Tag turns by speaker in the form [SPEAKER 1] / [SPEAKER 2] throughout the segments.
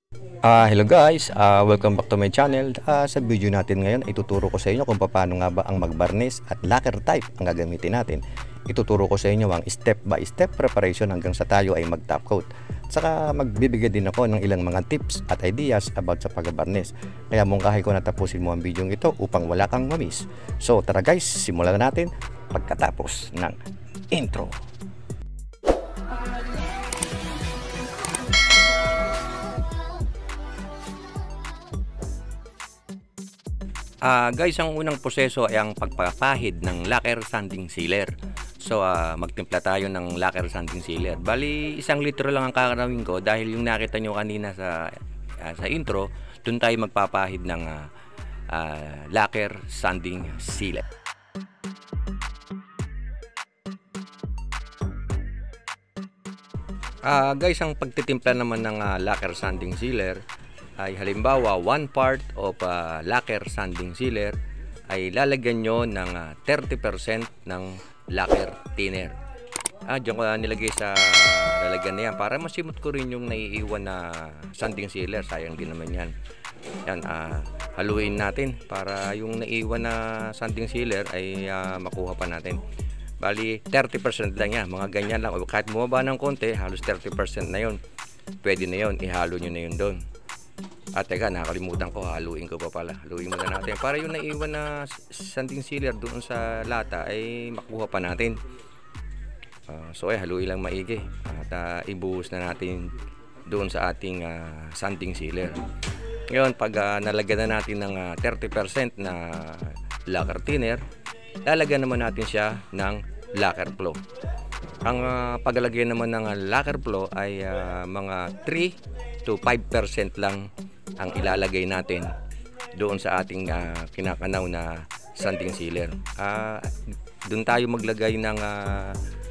[SPEAKER 1] Hello guys, welcome back to my channel. Sa video natin ngayon, ituturo ko sa inyo kung paano nga ba ang magbarnis at lacquer type ang gagamitin natin. Ituturo ko sa inyo ang step by step preparation hanggang sa tayo ay mag top coat. Saka magbibigay din ako ng ilang mga tips at ideas about sa pagbarnis. Kaya mungkahi ko natapusin mo ang video ito upang wala kang mamiss. So tara guys, simulan na natin pagkatapos ng intro. Guys, ang unang proseso ay ang pagpapahid ng lacquer sanding sealer. So, magtimpla tayo ng lacquer sanding sealer. Bali, 1 litro lang ang kakanawin ko dahil yung nakita nyo kanina sa intro, dun tayo magpapahid ng lacquer sanding sealer. Guys, ang pagtitimpla naman ng lacquer sanding sealer ay halimbawa 1 part of lacquer sanding sealer ay lalagyan nyo ng 30% ng lacquer thinner. Diyan ko nilagay sa lalagyan na yan para masimot ko rin yung naiiwan na sanding sealer. Sayang din naman yan. Yan, haluin natin para yung naiiwan na sanding sealer ay makuha pa natin. Bali 30% lang yan, mga ganyan lang. O kahit bumaba ng konti, halos 30% na yun. Pwede na yun, ihalo nyo na yun doon. Teka, nakalimutan ko, haluin ko pa pala. Haluin muna natin para yung naiwan na sanding sealer doon sa lata ay makuha pa natin. So haluin lang maigi at ibuhos na natin doon sa ating sanding sealer. Ngayon, pag nalagyan na natin ng 30% na lacquer thinner, lalagyan naman natin siya ng lacquer flow. Ang paglalagyan naman ng lacquer flow ay mga 3 to 5% lang ang ilalagay natin doon sa ating kinakanaw na sanding sealer. Doon tayo maglagay ng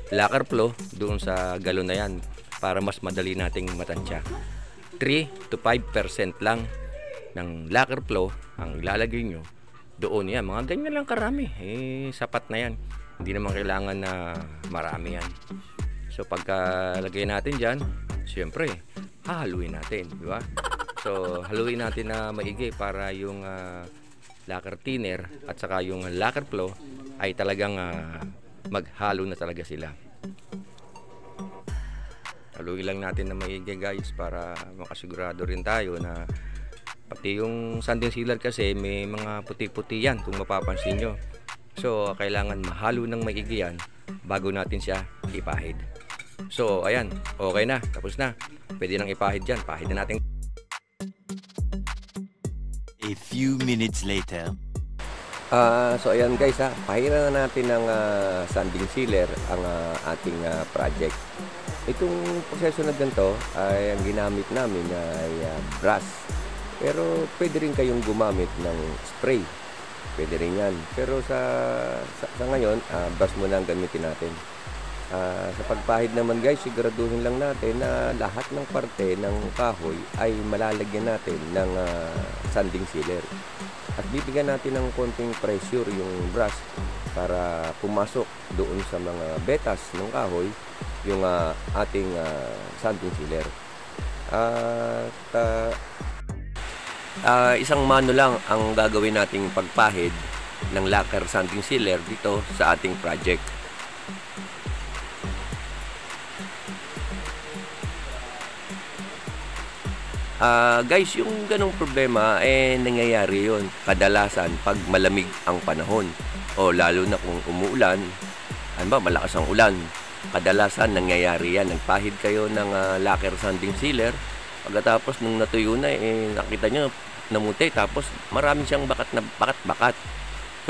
[SPEAKER 1] lacquer flow doon sa galon na yan para mas madali nating matansya. 3 to 5% lang ng lacquer flow ang ilalagay nyo doon. Yan, mga ganyan lang karami, sapat na yan. Hindi naman kailangan na marami yan. So pagka lagay natin dyan, siyempre hahaluin natin, di ba? So haluin natin na maigi para yung lacquer thinner at saka yung lacquer flow ay talagang maghalo na talaga sila. Haluin lang natin na maigi guys para makasigurado rin tayo na pati yung sanding sealer kasi may mga puti-puti yan kung mapapansin nyo. So kailangan mahalo ng maigi yan bago natin siya ipahid. So ayan, okay na, tapos na. Pwede nang ipahid dyan, pahid na natin.
[SPEAKER 2] A few minutes later.
[SPEAKER 3] So ayan guys, pahiran na natin ng sanding sealer ang ating project. Itong proseso na ganito ay ang ginamit namin ay brush. Pero pwede rin kayong gumamit ng spray. Pwede rin yan. Pero sa ngayon, brush muna ang gamitin natin. Sa pagpahid naman guys, siguraduhin lang natin na lahat ng parte ng kahoy ay malalagyan natin ng sanding sealer. At bibigyan natin ng konting pressure yung brush para pumasok doon sa mga betas ng kahoy yung ating sanding sealer. Isang mano lang ang gagawin nating pagpahid ng lacquer sanding sealer dito sa ating project. Guys, yung ganong problema nangyayari yon kadalasan pag malamig ang panahon o lalo na kung umuulan, ano ba, malakas ang ulan. Kadalasan nangyayari yan, nagpahid kayo ng lacquer sanding sealer, pagkatapos nung natuyo na nakita nyo namuti, tapos marami siyang bakat-bakat.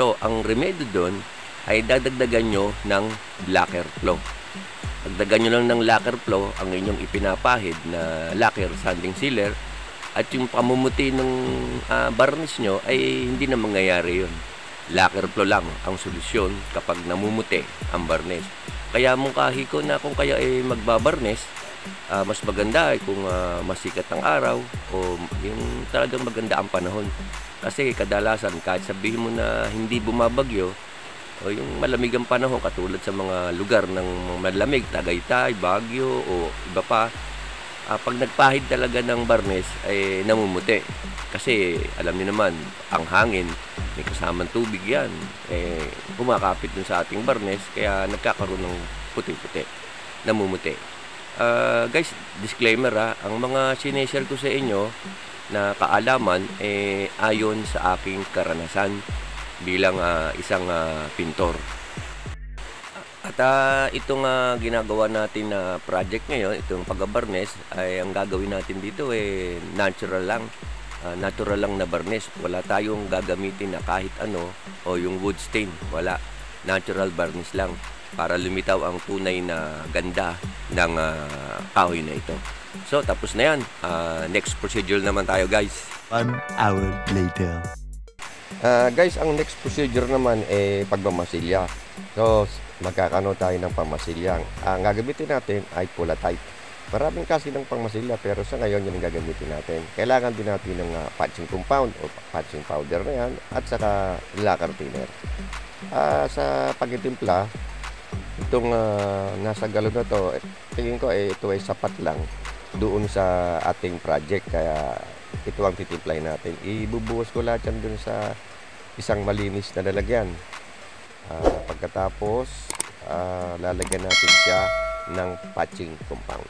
[SPEAKER 3] So ang remedyo doon ay dadagdagan nyo ng lacquer flow. Dagdagan nyo lang ng lacquer flow ang inyong ipinapahid na lacquer sanding sealer at yung pamumuti ng varnish nyo ay hindi na mangyayari yun. Lacquer flow lang ang solusyon kapag namumuti ang varnish. Kaya mungkahi ko na kung kaya magbabarnish, mas maganda ay kung masikat ang araw o yung talagang maganda ang panahon. Kasi kadalasan kahit sabihin mo na hindi bumabagyo, o yung malamig ang panahon katulad sa mga lugar ng malamig, Tagaytay, Baguio o iba pa, pag nagpahid talaga ng barnes ay namumuti. Kasi alam niyo naman, ang hangin, may kasamang tubig yan. Kumakapit dun sa ating barnes, kaya nagkakaroon ng puti-puti, namumuti. Guys, disclaimer ang mga sineshare ko sa inyo na kaalaman ayon sa aking karanasan bilang isang pintor. At itong ginagawa natin na project ngayon, itong pagbabarnes, ay ang gagawin natin dito natural lang. Natural lang na barnes. Wala tayong gagamitin na kahit ano o yung wood stain. Wala. Natural barnes lang para lumitaw ang tunay na ganda ng kahoy na ito. So, tapos na yan. Next procedure naman tayo, guys.
[SPEAKER 2] 1 hour later.
[SPEAKER 4] Guys, ang next procedure naman pagmamasilya. So, magkakano tayo ng pamasilya. Ang gagamitin natin ay Pulatite. Maraming kasi ng pangmasilya pero sa ngayon yun ang gagamitin natin. Kailangan din natin ng patching compound o patching powder na yan at saka lacquer thinner. Sa pagtitimpla, itong nasa galon na to, tingin ko ito ay sapat lang doon sa ating project. Kaya ito ang titimplahin natin. Ibubuhos ko lahat yan doon sa isang malinis na lalagyan. Pagkatapos, lalagyan natin siya ng patching compound.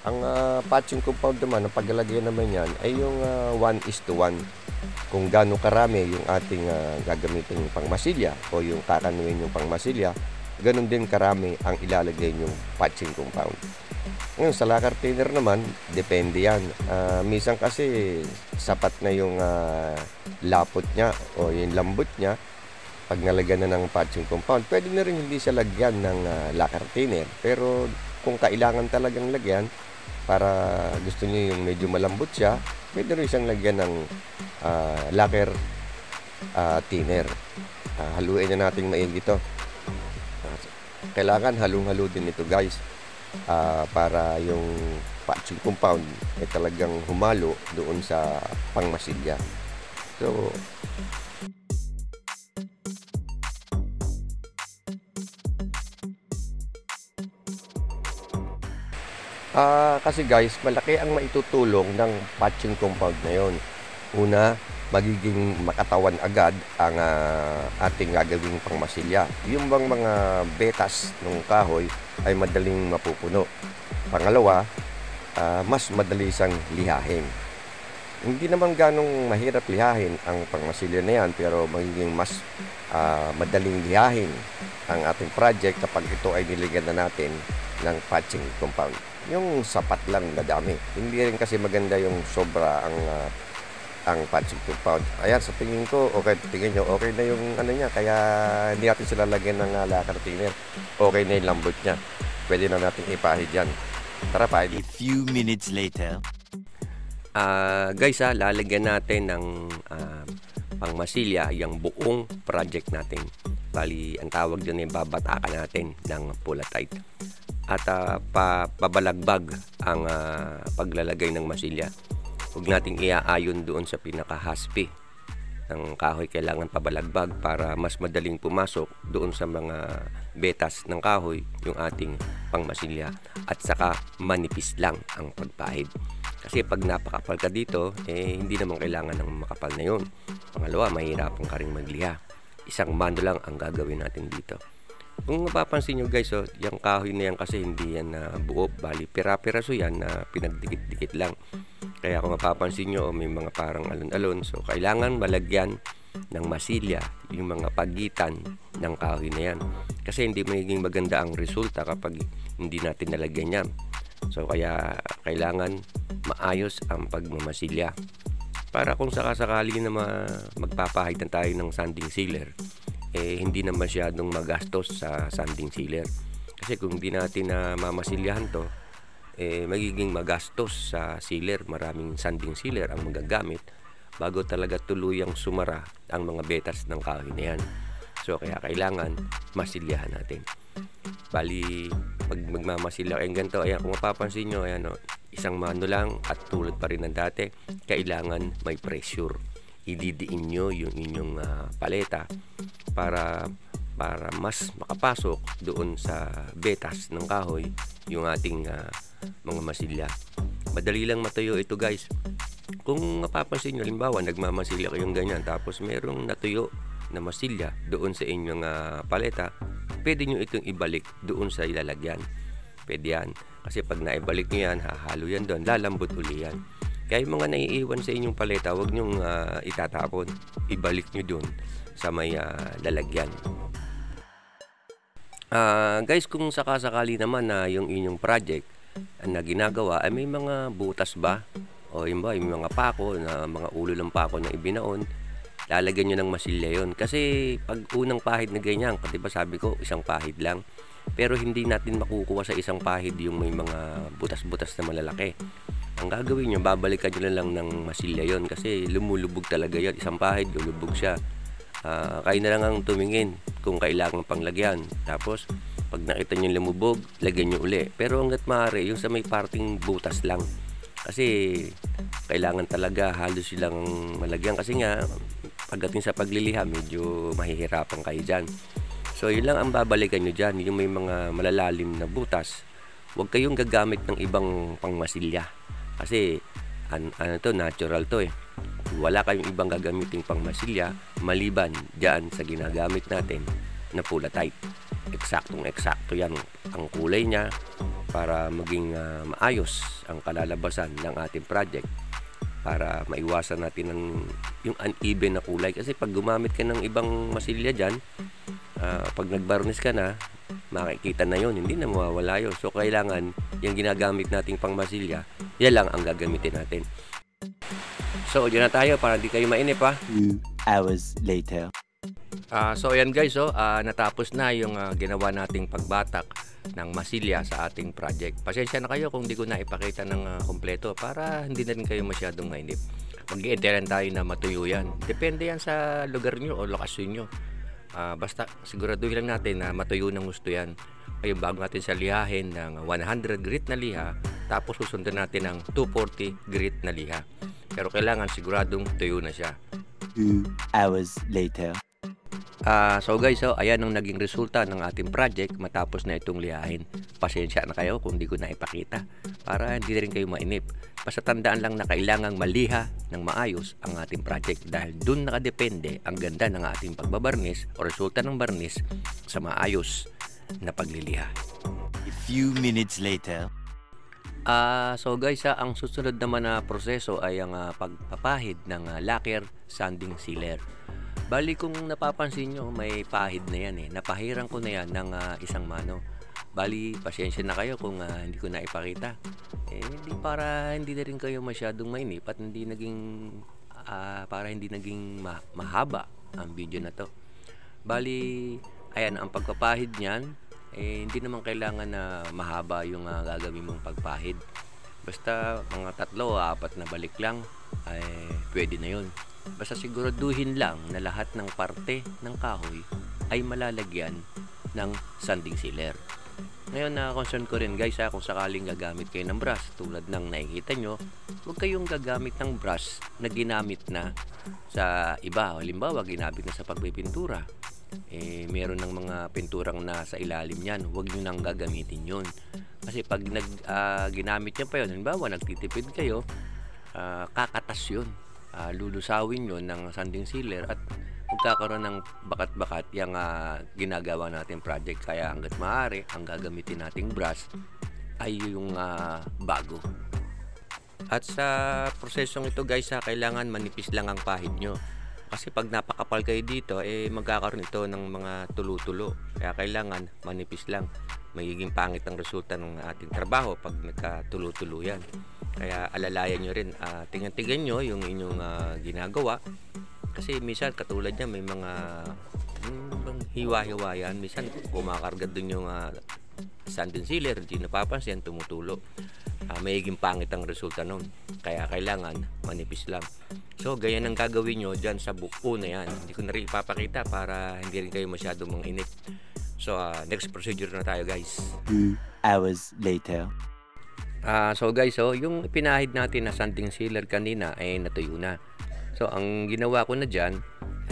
[SPEAKER 4] Ang patching compound naman, ang paglalagyan naman yan ay yung 1:1. Kung gaano karami yung ating gagamitin yung pangmasilya o yung kakanuin yung pangmasilya, ganun din karami ang ilalagay yung patching compound. Ngayon, sa lacquer thinner naman, depende yan. Minsan kasi sapat na yung lapot niya o yung lambot niya. Pag nalagyan na ng patching compound, pwede na rin hindi siya lagyan ng lacquer thinner. Pero kung kailangan talagang lagyan, para gusto niyo yung medyo malambot siya, pwede rin siyang lagyan ng lacquer thinner. Haluin na natin maigi ito. Kailangan halong-halo din ito, guys, para yung patching compound ay talagang humalo doon sa pangmasilya. So, kasi guys, malaki ang maitutulong ng patching compound na yon. Una, magiging makatawan agad ang ating gagawing pangmasilya. Yung bang mga betas ng kahoy ay madaling mapupuno. Pangalawa, mas madali siyang lihahin. Hindi naman ganong mahirap lihahin ang pangmasilya na yan, pero magiging mas madaling lihahin ang ating project kapag ito ay nilagyan na natin ng patching compound. Yung sapat lang na dami. Hindi rin kasi maganda yung sobra ang patching compound. Ayan, sa tingin ko, okay, tingin nyo, okay na yung ano niya, kaya hindi natin sila lagyan ng lacquer thinner. Okay na yung lambot niya. Pwede na natin ipahid yan. Tara, pahid.
[SPEAKER 2] A few minutes later.
[SPEAKER 3] Guys, lalagyan natin ng pangmasilya yung buong project natin. Bali, ang tawag doon ay babatakan natin ng Pulatite. At pabalagbag ang paglalagay ng masilya. Huwag nating iaayon doon sa pinaka-haspi ng kahoy. Kailangan pabalagbag para mas madaling pumasok doon sa mga betas ng kahoy yung ating pangmasilya. At saka manipis lang ang pagpahid. Kasi pag napakapal ka dito, hindi naman kailangan ng makapal na yun. Pangalawa, mahirapan ka rin magliha. Isang mano lang ang gagawin natin dito. Kung mapapansin nyo guys, yung kahoy na yan kasi hindi yan buo, bali pira-piraso yan na pinagdikit-dikit lang. Kaya kung mapapansin nyo, may mga parang alon-alon. So kailangan malagyan ng masilya yung mga pagitan ng kahoy na yan. Kasi hindi magiging maganda ang resulta kapag hindi natin nalagyan yan. So kaya kailangan maayos ang pagmamasilya. Para kung sakasakali na magpapahid na tayo ng sanding sealer, hindi na masyadong magastos sa sanding sealer. Kasi kung hindi natin na mamasilyahan to, magiging magastos sa sealer. Maraming sanding sealer ang magagamit bago talaga tuluyang sumara ang mga betas ng kahoy na yan. So kaya kailangan masilyahan natin. Bali, pag magmamasilya kayong ganito, ayan, kung mapapansin nyo, ayan, isang mano lang at tulad pa rin ng dati, kailangan may pressure. Ididiin nyo yung inyong paleta para mas makapasok doon sa betas ng kahoy yung ating mga masilya. Madali lang matuyo ito guys. Kung mapapansin nyo, halimbawa nagmamasilya kayong ganyan tapos merong natuyo na masilya doon sa inyong paleta, pwede nyo itong ibalik doon sa ilalagyan. Pwede yan. Kasi pag naibalik nyo yan, hahalo yan doon, lalambot uli yan. Kaya yung mga naiiwan sa inyong paleta, huwag nyong itatapon. Ibalik nyo doon sa may lalagyan. Guys, kung sakasakali naman na yung inyong project na ginagawa ay may mga butas ba o yung mga pako na mga ulo ng pako na ibinaon, lalagyan nyo ng masilya yon. Kasi pag unang pahid na ganyan, diba sabi ko isang pahid lang, pero hindi natin makukuha sa isang pahid yung may mga butas-butas na malalaki. Ang gagawin nyo, babalikan nyo lang ng masilya yon kasi lumulubog talaga yan. Isang pahid, lulubog siya. Kayo na lang ang tumingin kung kailangan pang lagyan. Tapos pag nakita nyo lumubog, lagyan nyo uli. Pero hanggat maaari, yung sa may parting butas lang. Kasi kailangan talaga halos silang malagyan. Kasi nga, pagdating sa pagliliha, medyo mahihirapan kayo dyan. So, yun lang ang babalikan nyo dyan. Yung may mga malalalim na butas, huwag kayong gagamit ng ibang pangmasilya. Kasi, natural to eh. Wala kayong ibang gagamiting pangmasilya maliban dyan sa ginagamit natin na Pula-Tite. Eksaktong-eksakto yan ang kulay niya para maging maayos ang kalalabasan ng ating project, para maiwasan natin yung uneven na kulay. Kasi pag gumamit ka ng ibang masilya dyan, pag nagbarnish ka na, makikita na yon, hindi na mawawala yun. So kailangan yung ginagamit nating pangmasilya, yan lang ang gagamitin natin. So dyan na tayo para hindi kayo mainip
[SPEAKER 2] 2 hours later.
[SPEAKER 1] So ayan guys, natapos na yung ginawa nating pagbatak ng masilya sa ating project. Pasensya na kayo kung di ko na ipakita ng kompleto para hindi na rin kayo masyadong mainip. Mag-i-interan tayo na matuyo yan. Depende yan sa lugar nyo o lokasyon nyo. Basta siguraduhin lang natin na matuyo ng gusto yan. Ngayon bago natin sa lihahin ng 100 grit na liha, tapos susundan natin ng 240 grit na liha. Pero kailangan siguradong tuyo na siya.
[SPEAKER 2] 2 hours later.
[SPEAKER 1] So guys, ayan ang naging resulta ng ating project matapos na itong lihahin. Pasensya na kayo kung di ko na ipakita para hindi rin kayo mainip. Basta tandaan lang na kailangang maliha ng maayos ang ating project dahil dun nakadepende ang ganda ng ating pagbabarnis o resulta ng barnis sa maayos na pagliliha.
[SPEAKER 2] A few minutes later.
[SPEAKER 1] So guys, ang susunod naman na proseso ay ang pagpapahid ng lacquer sanding sealer. Bali kung napapansin nyo, may pahid na yan eh. Napahiran ko na yan ng isang mano. Bali, pasensya na kayo kung hindi ko na ipakita. Hindi para hindi na rin kayo masyadong mainip at hindi naging, para hindi naging mahaba ang video na to. Bali, ayan, ang pagpapahid niyan, hindi naman kailangan na mahaba yung gagawin mong pagpahid. Basta mga 3 o 4 na balik lang, ay pwede na yun. Basta siguraduhin lang na lahat ng parte ng kahoy ay malalagyan ng sanding sealer. Ngayon na-concern ko rin guys kung sakaling gagamit kayo ng brush tulad ng nakikita nyo, huwag kayong gagamit ng brush na ginamit na sa iba. Halimbawa, ginamit na sa pagpipintura. Meron ng mga pinturang na sa ilalim yan, huwag nyo nang gagamitin yun. Kasi pag ginamit nyo pa yun, halimbawa nagtitipid kayo, kakatas yun. Lulusawin yun ng sanding sealer at magkakaroon ng bakat-bakat yung ginagawa natin project. Kaya hanggat maaari, ang gagamitin nating brush ay yung bago. At sa prosesong ito guys, kailangan manipis lang ang pahid nyo. Kasi pag napakapal kayo dito, magkakaroon ito ng mga tulo-tulo. Kaya kailangan manipis lang. Magiging pangit ang resulta ng ating trabaho pag nagkatulo-tulo yan. Kaya alalayan nyo rin, tingnan-tingnan nyo yung inyong ginagawa. Kasi minsan katulad niya may mga hiwa-hiwa yan. Minsan kumakarga dun yung sanding sealer, hindi napapansin, tumutulo. Magiging pangit ang resulta nun. Kaya kailangan manipis lang. So ganyan ang gagawin nyo dyan sa buko na yan. Hindi ko na rin ipapakita para hindi rin kayo masyadong manginip. So next procedure na tayo guys.
[SPEAKER 2] 2 hours later.
[SPEAKER 1] So guys, yung pinahid natin na sanding sealer kanina ay natuyo na. So ang ginawa ko na dyan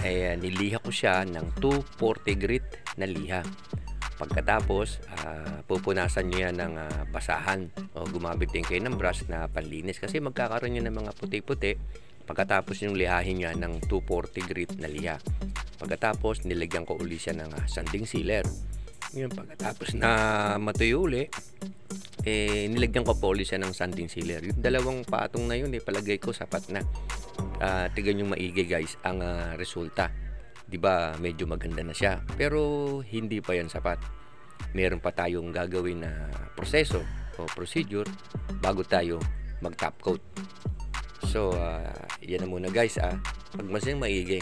[SPEAKER 1] ay niliha ko siya ng 240 grit na liha
[SPEAKER 3] Pagkatapos, pupunasan nyo yan ng basahan o gumamit din kayo ng brush na panlinis kasi magkakaroon nyo ng mga puti-puti. Pagkatapos yung lihahin niya ng 240 grit na liha. Pagkatapos, nilagyan ko uli siya ng sanding sealer. Yun, pagkatapos na matuyo uli, nilagyan ko pa uli siya ng sanding sealer. Yung dalawang patong na yun, palagay ko sapat na. Tignan yung maigi guys ang resulta. Diba medyo maganda na siya, pero hindi pa yan sapat. Meron pa tayong gagawin na proseso o procedure bago tayo mag top coat. So yan na muna guys. Pag masing maigi,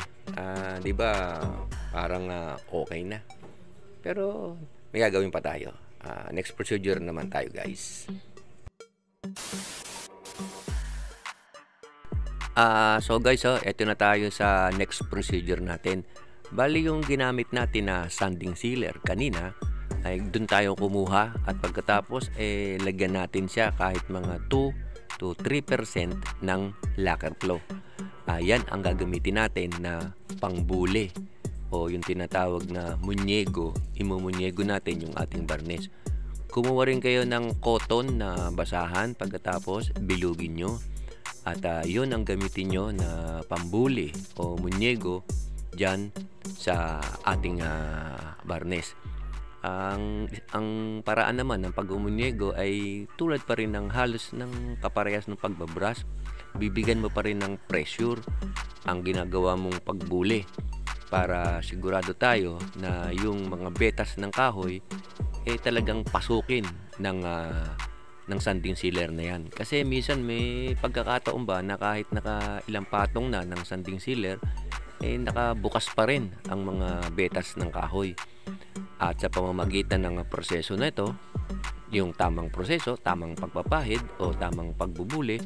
[SPEAKER 3] diba parang okay na, pero may gagawin pa tayo. Next procedure naman tayo guys. So guys, eto na tayo sa next procedure natin. Bali yung ginamit natin na sanding sealer kanina ay doon tayo kumuha at pagkatapos lagyan natin siya kahit mga 2 to 3% ng lacquer flow. Yan ang gagamitin natin na pangbuli o yung tinatawag na munyego. Imumunyego natin yung ating barnes. Kumuha rin kayo ng cotton na basahan, pagkatapos bilugin nyo. At yun ang gamitin nyo na pambuli o munyego dyan sa ating barnes. Ang paraan naman ng pag-umunyego ay tulad pa rin ng halos ng kaparehas ng pagbabrush. Bibigyan mo pa rin ng pressure ang ginagawa mong pagbuli para sigurado tayo na yung mga betas ng kahoy talagang pasukin ng sanding sealer na yan. Kasi minsan may pagkakataon ba na kahit naka ilang patong na ng sanding sealer, nakabukas pa rin ang mga betas ng kahoy. At sa pamamagitan ng proseso na ito, yung tamang proseso, tamang pagpapahid o tamang pagbubuli,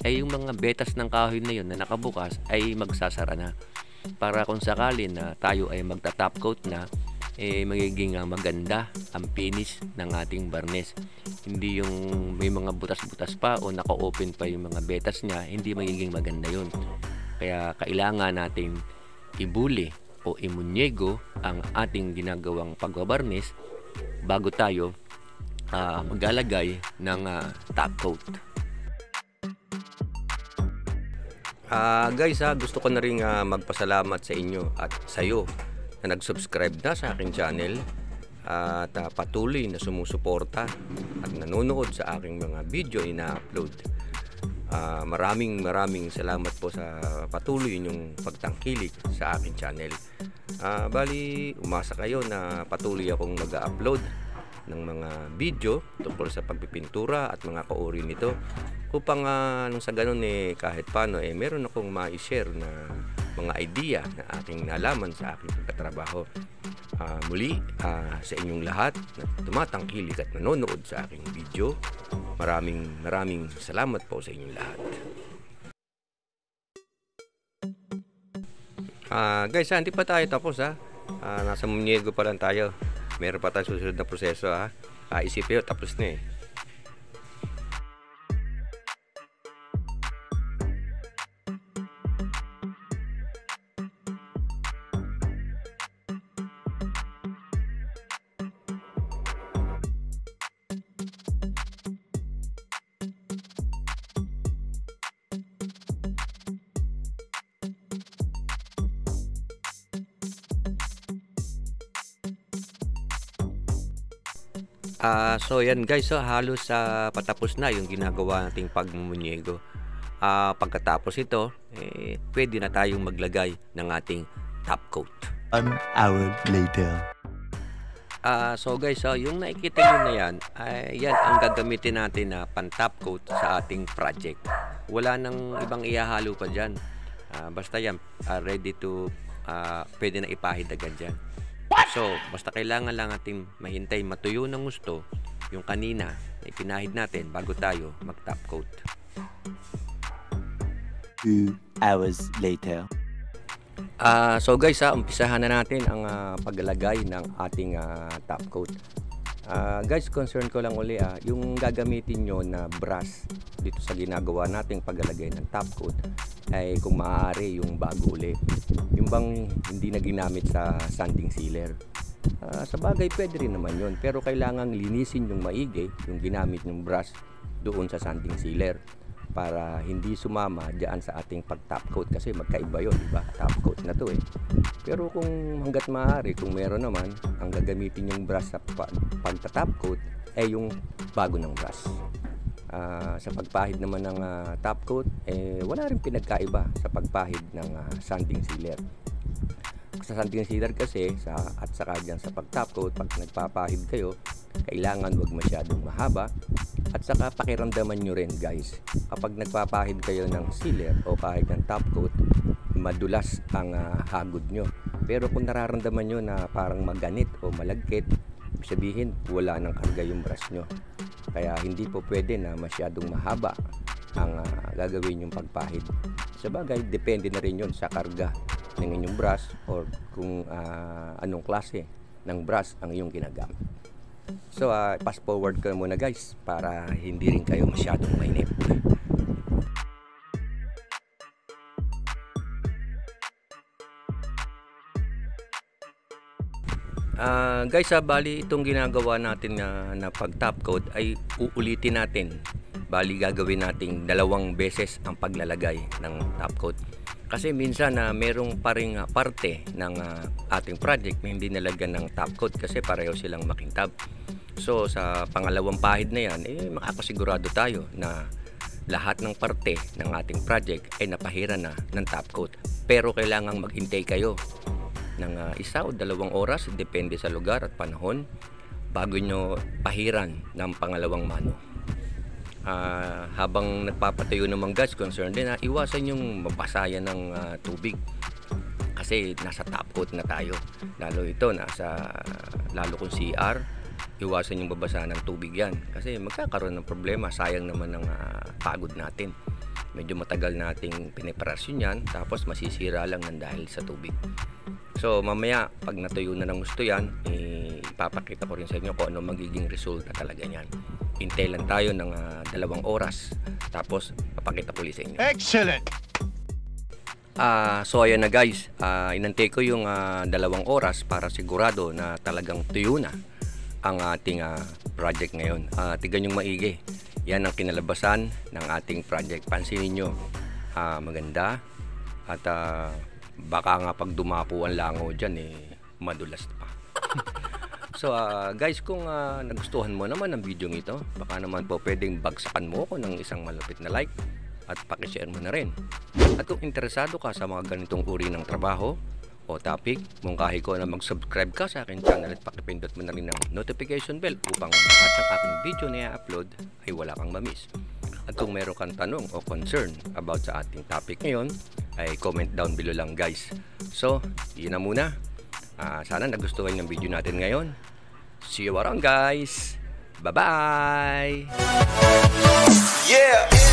[SPEAKER 3] ay yung mga betas ng kahoy na yun na nakabukas ay magsasara na. Para kung sakali na tayo ay magta-top coat na, magiging maganda ang finish ng ating barnes. Hindi yung may mga butas-butas pa o naka-open pa yung mga betas niya, hindi magiging maganda yun. Kaya kailangan natin ibuli o imunyego ang ating ginagawang pagbabarnis bago tayo maglalagay ng top coat.
[SPEAKER 1] Guys, gusto ko na rin magpasalamat sa inyo at sa iyo na nag-subscribe na sa aking channel at patuloy na sumusuporta at nanonood sa aking mga video ina-upload. Maraming salamat po sa patuloy ninyong pagtangkilik sa aking channel. Bali, umasa kayo na patuloy akong mag-upload ng mga video tungkol sa pagpipintura at mga kauri nito upang nung sa ganun kahit paano meron akong ma-share na mga idea na aking nalaman sa aking pagtatrabaho. Muli sa inyong lahat na tumatangkilik at nanonood sa aking video, maraming salamat po sa inyong lahat. Guys, hindi pa tayo tapos nasa munyego pa lang tayo. Meron pa tayong susunod na proseso isipin nyo, tapos na So yan guys, halos patapos na yung ginagawa nating pagmumunyego. Pagkatapos ito, pwede na tayong maglagay ng ating top coat.
[SPEAKER 2] 1 hour later.
[SPEAKER 1] So guys, yung nakikita nyo na yan, yan ang gagamitin natin na pan-top coat sa ating project. Wala nang ibang ihahalo pa dyan. Basta yan, ready to, pwede na ipahid agad dyan. So, basta kailangan lang natin mahintay matuyo ng gusto yung kanina na ipinahid natin bago tayo mag-top coat.
[SPEAKER 2] 2 hours later.
[SPEAKER 1] So guys, umpisahan na natin ang paglalagay ng ating top coat. Guys, concern ko lang uli yung gagamitin nyo na brush dito sa ginagawa nating paglalagay ng top coat ay kung maaari yung bago uli, yung bang hindi na ginamit sa sanding sealer. Sa bagay pwede rin naman yon, pero kailangan linisin yung maigi yung ginamit yung brush doon sa sanding sealer para hindi sumama diyan sa ating pag-top coat, kasi magkaiba yon, di ba? Top coat na to Pero kung hanggat maaari, kung meron naman, ang gagamitin yung brush sa pag-top coat ay yung bago ng brush. Sa pagpahid naman ng top coat, wala rin pinagkaiba sa pagpahid ng sanding sealer. Sa sanding sealer kasi, at saka dyan sa pag-top coat, pag nagpapahid kayo, kailangan wag masyadong mahaba. At saka pakiramdaman nyo rin guys, kapag nagpapahid kayo ng sealer o kahit ng top coat, madulas ang hagod nyo. Pero kung nararamdaman nyo na parang maganit o malagkit, sabihin wala nang karga yung brush nyo. Kaya hindi po pwede na masyadong mahaba ang gagawin yung pagpahid. Sa bagay, depende na rin yun sa karga ng inyong brush or kung anong klase ng brush ang iyong ginagamit. So, fast forward ko muna guys para hindi rin kayo masyadong mainip. Guys, bali itong ginagawa natin na pag-top coat ay uulitin natin. Bali gagawin nating 2 beses ang paglalagay ng top coat. Kasi minsan merong pa ring parte ng ating project na hindi nalagyan ng top coat kasi pareho silang makintab. So sa pangalawang pahid na yan, makakasigurado tayo na lahat ng parte ng ating project ay napahiran na ng top coat. Pero kailangang maghintay kayo ng 1 o 2 oras, depende sa lugar at panahon, bago nyo pahiran ng pangalawang mano. Habang nagpapatayo naman guys, concerned din iwasan yung mabasayan ng tubig kasi nasa top coat na tayo, lalo kung CR, iwasan yung babasa ng tubig yan kasi magkakaroon ng problema, sayang naman ng pagod natin. Medyo matagal nating pinipreparasyon yan, tapos masisira lang ng dahil sa tubig. So mamaya pag natuyo na ng gusto yan, ipapakita ko rin sa inyo kung ano magiging resulta talaga yan. Hintay lang tayo ng 2 oras, tapos papakita ko ulit sa inyo.
[SPEAKER 5] Excellent!
[SPEAKER 1] So ayan na guys, inantay ko yung 2 oras para sigurado na talagang tuyo na ang ating project ngayon. Tignan yung maigi, yan ang kinalabasan ng ating project. Pansinin nyo, maganda at baka nga pag dumapo ang langaw dyan madulas pa. So guys, kung nagustuhan mo naman ang video ito, baka naman po pwedeng bagsakan mo ako ng isang malupit na like at pakishare mo na rin. At kung interesado ka sa mga ganitong uri ng trabaho o topic, mungkahi ko na mag-subscribe ka sa aking channel at pakipindot mo na rin ang notification bell upang lahat ng aking video na i-upload ay wala kang mamiss. At kung meron kang tanong o concern about sa ating topic ngayon, ay comment down below lang guys. So, yun na muna. Sana nagustuhan yung video natin ngayon. See you around guys. Bye-bye!
[SPEAKER 5] Yeah!